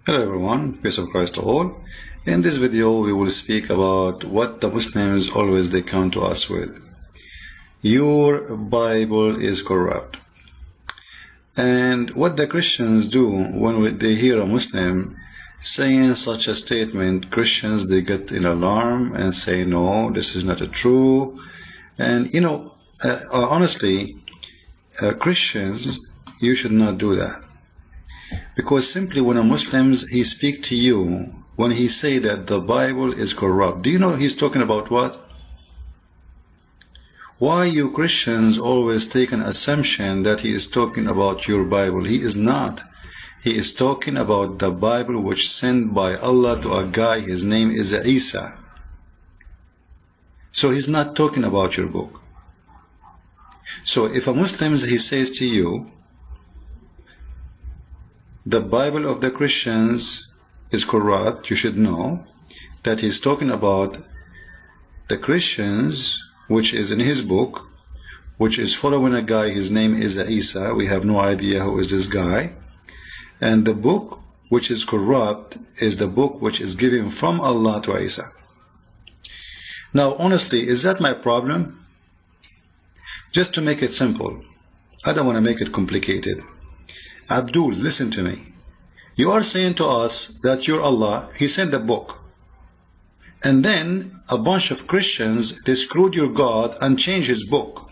Hello everyone, peace of Christ to all. In this video we will speak about what the Muslims always they come to us with. Your Bible is corrupt. And what the Christians do when they hear a Muslim saying such a statement, Christians they get in alarm and say no, this is not true. And honestly, Christians, you should not do that. Because simply when a Muslim he speak to you, when he say that the Bible is corrupt, do you know he's talking about what? Why you Christians always take an assumption that he is talking about your Bible? He is not. He is talking about the Bible which sent by Allah to a guy, his name is Isa. So he's not talking about your book. So if a Muslim he says to you, the Bible of the Christians is corrupt, you should know that he's talking about the Christians, which is in his book, which is following a guy, his name is Isa. We have no idea who is this guy. And the book which is corrupt is the book which is given from Allah to Isa. Now, honestly, is that my problem? Just to make it simple, I don't want to make it complicated. Abdul, listen to me. You are saying to us that your Allah, He sent the book. And then a bunch of Christians, they screwed your God and changed His book.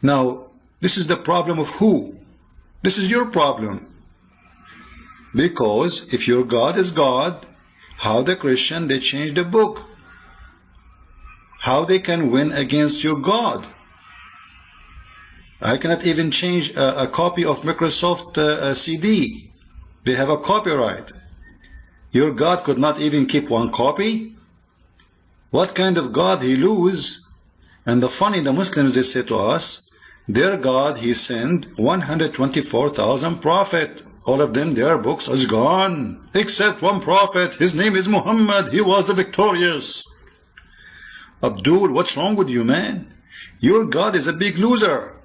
Now, this is the problem of who? This is your problem. Because if your God is God, how the Christian, they change the book? How they can win against your God? I cannot even change a copy of Microsoft CD. They have a copyright. Your God could not even keep one copy? What kind of God He lose? And the Muslims, they say to us, their God, He sent 124,000 prophets. All of them, their books is gone. Except one prophet. His name is Muhammad. He was the victorious. Abdul, what's wrong with you, man? Your God is a big loser.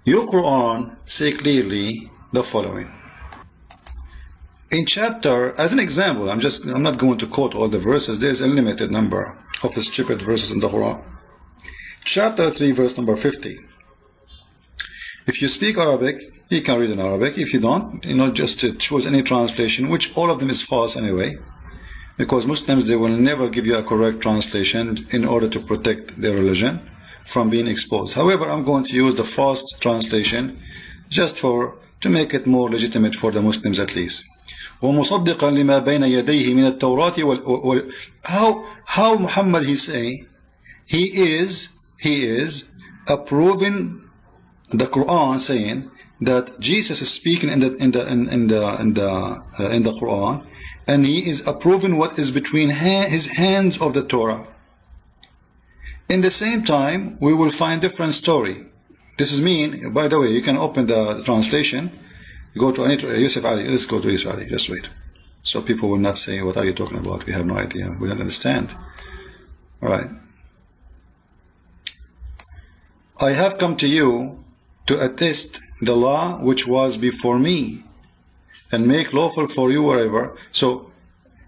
Your Quran say clearly the following. In chapter, as an example, I'm not going to quote all the verses. There's a limited number of stupid verses in the Quran. Chapter 3, verse number 50. If you speak Arabic, you can read in Arabic. If you don't, just choose any translation, which all of them is false anyway. Because Muslims, they will never give you a correct translation in order to protect their religion from being exposed. However, I'm going to use the false translation just to make it more legitimate for the Muslims at least. وَمُصَدِّقًا لِمَا بَيْنَ يَدَيْهِ مِنَ التَّوْرَاةِ How Muhammad he say? He is approving the Quran, saying that Jesus is speaking in the Quran, and he is approving what is between his hands of the Torah. In the same time, we will find different story. This is mean, by the way, you can open the translation, go to Yusuf Ali, let's go to Yusuf Ali, just wait. So people will not say, what are you talking about? We have no idea, we don't understand. Alright. I have come to you to attest the law which was before me, and make lawful for you wherever. So,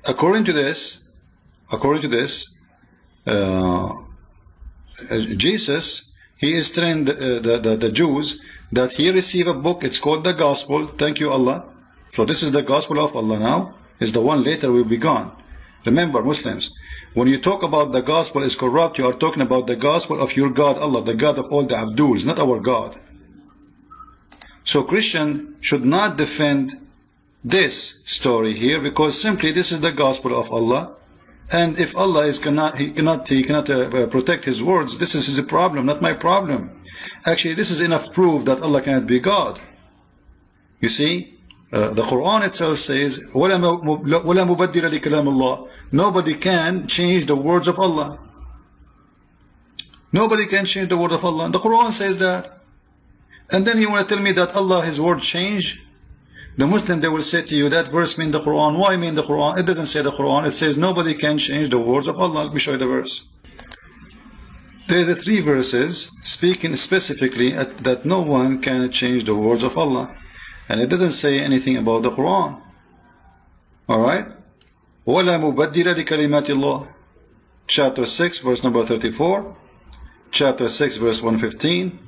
according to this, Jesus, he is telling the Jews that he received a book, it's called the Gospel. Thank you, Allah. So this is the Gospel of Allah now, is the one later will be gone. Remember, Muslims, when you talk about the Gospel is corrupt, you are talking about the Gospel of your God, Allah, the God of all the Abduls, not our God. So Christian should not defend this story here, because simply this is the Gospel of Allah. And if Allah cannot protect His words, this is His problem, not my problem. Actually, this is enough proof that Allah cannot be God. You see, the Quran itself says, وَلَا مُبَدِّلَ لِكَلَامِ اللَّهِ. Nobody can change the words of Allah. Nobody can change the word of Allah. The Quran says that. And then you want to tell me that Allah, His word change? The Muslim, they will say to you, that verse mean the Quran. Why mean the Quran? It doesn't say the Quran. It says nobody can change the words of Allah. Let me show you the verse. There's a 3 verses speaking specifically that no one can change the words of Allah. And it doesn't say anything about the Quran. Alright? وَلَا مُبَدِّلَ لِكَلِمَاتِ اللَّهِ. Chapter 6, verse number 34. Chapter 6, verse 115.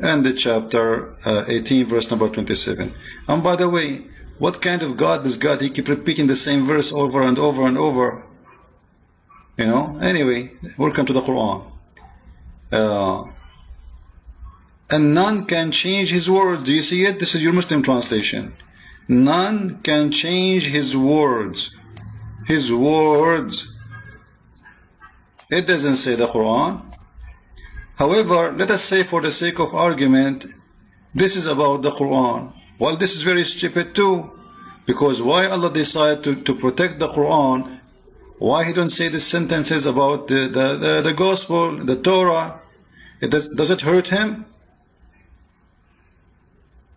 And the chapter 18, verse number 27. And by the way, what kind of God is God? He keep repeating the same verse over and over and over. You know? Anyway, welcome to the Quran. And none can change his words. Do you see it? This is your Muslim translation. None can change his words. His words. It doesn't say the Quran. However, let us say for the sake of argument, this is about the Quran. Well, this is very stupid too. Because why Allah decided to protect the Quran? Why He don't say the sentences about the Gospel, the Torah? Does it hurt Him?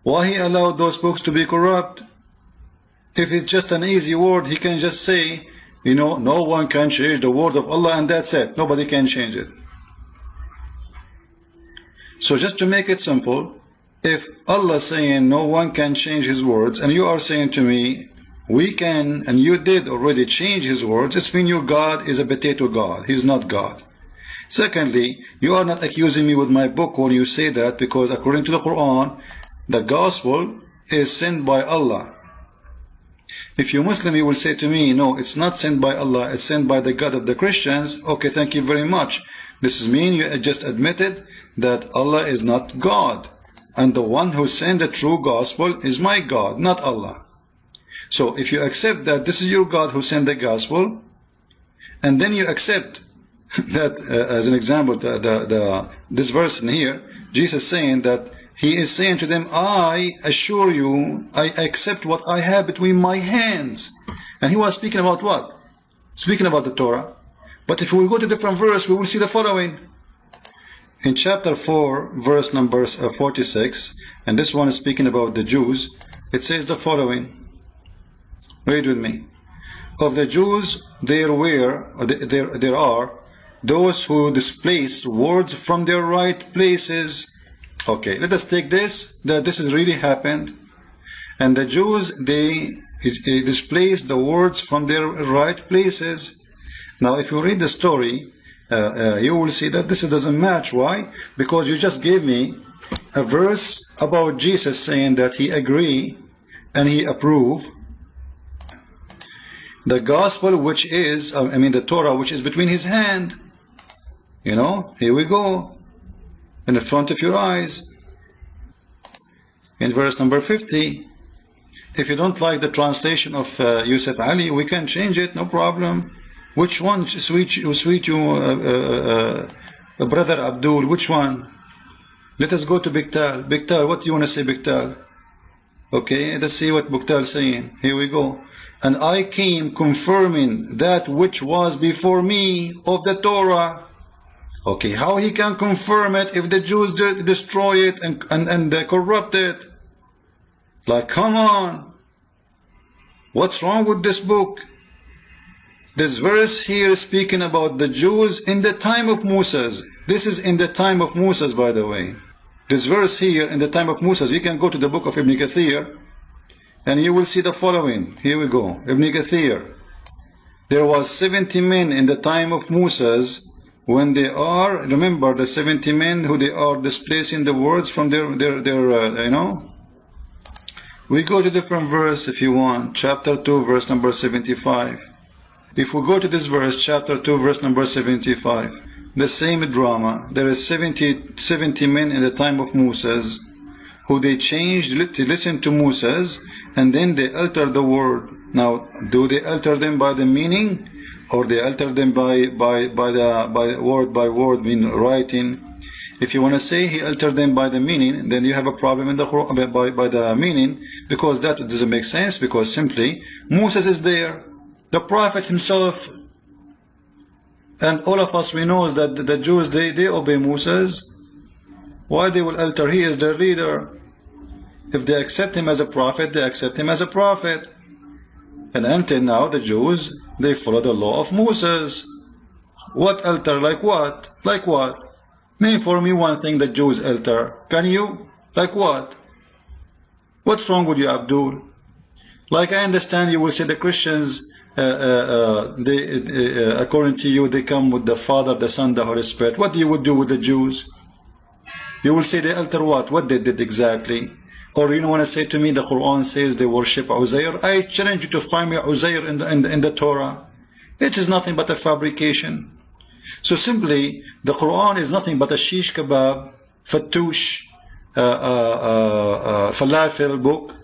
Why He allowed those books to be corrupt? If it's just an easy word, He can just say, you know, no one can change the word of Allah, and that's it. Nobody can change it. So just to make it simple, if Allah is saying no one can change His words, and you are saying to me, we can, and you did already change His words, it's mean your God is a potato God. He's not God. Secondly, you are not accusing me with my book when you say that, because according to the Quran, the Gospel is sent by Allah. If you're Muslim, you will say to me, no, it's not sent by Allah, it's sent by the God of the Christians. Okay, thank you very much. This is mean you just admitted that Allah is not God. And the one who sent the true gospel is my God, not Allah. So if you accept that this is your God who sent the gospel, and then you accept that, as an example, this verse in here, Jesus saying that He is saying to them, I assure you, I accept what I have between my hands. And He was speaking about what? Speaking about the Torah. But if we go to different verse, we will see the following. In chapter 4, verse number 46, and this one is speaking about the Jews, it says the following. Read with me. Of the Jews, there are those who displace words from their right places. Okay, let us take this, that this has really happened. And the Jews, they displace the words from their right places. Now, if you read the story, you will see that this doesn't match. Why? Because you just gave me a verse about Jesus saying that He agree and He approve the gospel, which is, the Torah, which is between His hand. You know, here we go, in the front of your eyes. In verse number 50, if you don't like the translation of Yusuf Ali, we can change it, no problem. Which one sweet you, brother Abdul? Which one? Let us go to Biktal. Biktal, what do you want to say, Biktal? Okay, let's see what Biktal is saying. Here we go. And I came confirming that which was before me of the Torah. Okay, how he can confirm it if the Jews destroy it and they corrupt it? Like, come on. What's wrong with this book? This verse here is speaking about the Jews in the time of Moses. This is in the time of Moses, by the way. This verse here in the time of Moses, you can go to the book of Ibn Kathir and you will see the following. Here we go. Ibn Kathir. There was 70 men in the time of Moses when they are, remember the 70 men who they are displacing the words from their you know. We go to different verse if you want. Chapter 2, verse number 75. If we go to this verse, chapter 2, verse number 75, the same drama, there is 70 men in the time of Moses who they changed to listen to Moses, and then they altered the word. Now, do they alter them by the meaning, or they alter them by word, mean writing? If you want to say he altered them by the meaning, then you have a problem in the by the meaning, because that doesn't make sense, because simply Moses is there, the prophet himself, and all of us, we know that the Jews, they obey Moses. Why they will alter? He is their leader. If they accept him as a prophet, they accept him as a prophet. And until now, the Jews, they follow the law of Moses. What altar? Like what? Like what? Name for me one thing the Jews altar. Can you? Like what? What's wrong with you, Abdul? Like I understand you will say the Christians, according to you, they come with the Father, the Son, the Holy Spirit. What you would do with the Jews? You will say they alter what? What they did exactly? Or you want to say to me the Quran says they worship Uzair? I challenge you to find me Uzair in the Torah. It is nothing but a fabrication. So simply, the Quran is nothing but a shish kebab, fattoush, falafel book,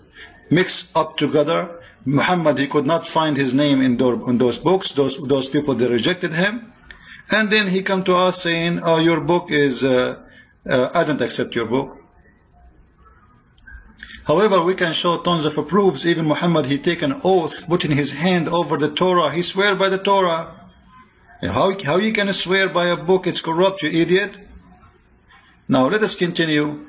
mixed up together. Muhammad, he could not find his name in those books. Those people, they rejected him. And then he come to us saying, oh, your book is, I don't accept your book. However, we can show tons of proofs. Even Muhammad, he take an oath, putting his hand over the Torah. He swear by the Torah. How you can swear by a book? It's corrupt, you idiot. Now let us continue.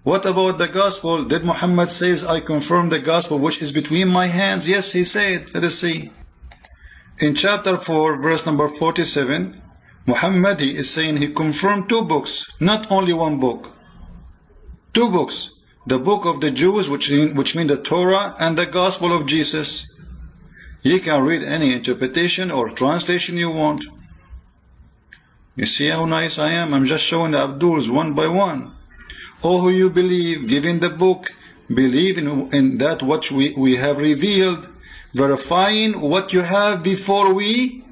What about the gospel? Did Muhammad says, I confirm the gospel which is between my hands? Yes, he said. Let us see. In chapter 4, verse number 47, Muhammad, he is saying he confirmed 2 books, not only 1 book. 2 books. The book of the Jews, which mean the Torah, and the gospel of Jesus. You can read any interpretation or translation you want. You see how nice I am? I'm just showing the Abduls one by one. Oh, who you believe, given the book, believe in that which we have revealed, verifying what you have before we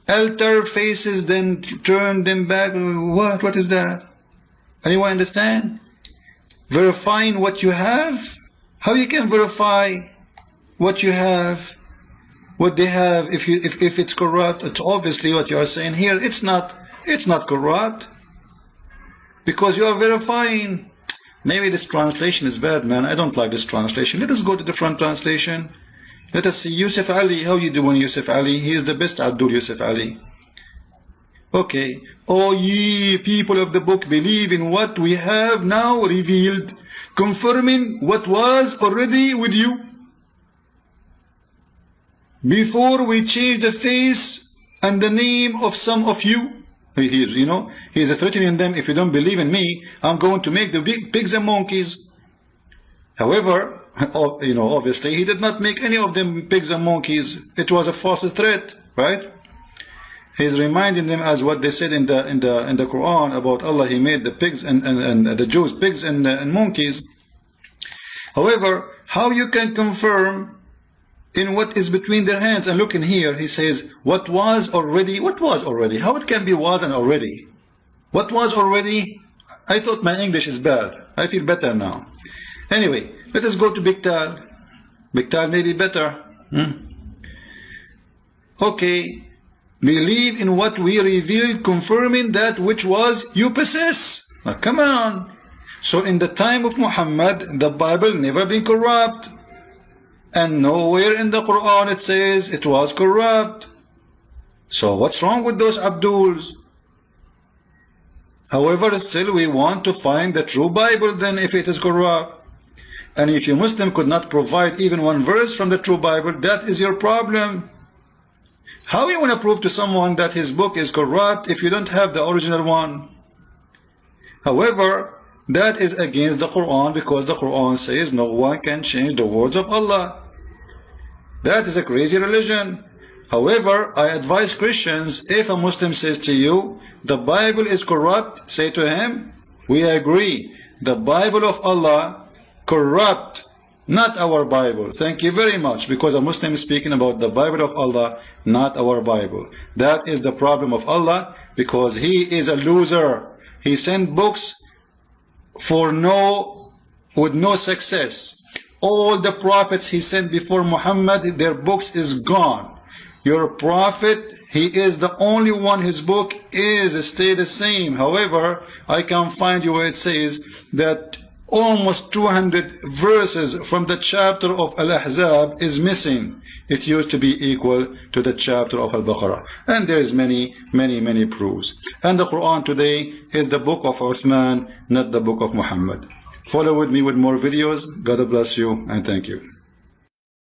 alter faces, then turn them back. What is that? Anyone understand? Verifying what you have? How you can verify what you have, what they have, if it's corrupt? It's obviously what you are saying here. It's not corrupt, because you are verifying. Maybe this translation is bad, man. I don't like this translation. Let us go to different translation. Let us see Yusuf Ali. How you doing, Yusuf Ali? He is the best. Abdul Yusuf Ali. Okay. O ye people of the book, believe in what we have now revealed, confirming what was already with you, before we change the face and the name of some of you. He is threatening them. If you don't believe in me, I'm going to make the big pigs and monkeys. However, obviously he did not make any of them pigs and monkeys. It was a false threat, right? He's reminding them as what they said in the Quran about Allah. He made the pigs and the Jews pigs and monkeys. However, how you can confirm in what is between their hands? And look in here, he says, what was already? What was already? How it can be was and already? What was already? I thought my English is bad. I feel better now. Anyway, let us go to Biktal. Biktal may be better. Okay. Believe in what we revealed, confirming that which was you possess. Now, come on. So in the time of Muhammad, the Bible never been corrupt. And nowhere in the Quran it says it was corrupt. So what's wrong with those Abduls? However, still we want to find the true Bible then if it is corrupt. And if you Muslim could not provide even 1 verse from the true Bible, that is your problem. How you want to prove to someone that his book is corrupt if you don't have the original one? However, that is against the Quran, because the Quran says no one can change the words of Allah. That is a crazy religion. However, I advise Christians, if a Muslim says to you, the Bible is corrupt, say to him, we agree, the Bible of Allah, corrupt, not our Bible. Thank you very much, because a Muslim is speaking about the Bible of Allah, not our Bible. That is the problem of Allah, because he is a loser. He sent books with no success. All the prophets he sent before Muhammad, their books is gone. Your prophet, he is the only one, his book is stay the same. However, I can find you where it says that almost 200 verses from the chapter of Al-Ahzab is missing. It used to be equal to the chapter of Al-Baqarah. And there is many proofs. And the Quran today is the book of Uthman, not the book of Muhammad. Follow with me with more videos. God bless you and thank you.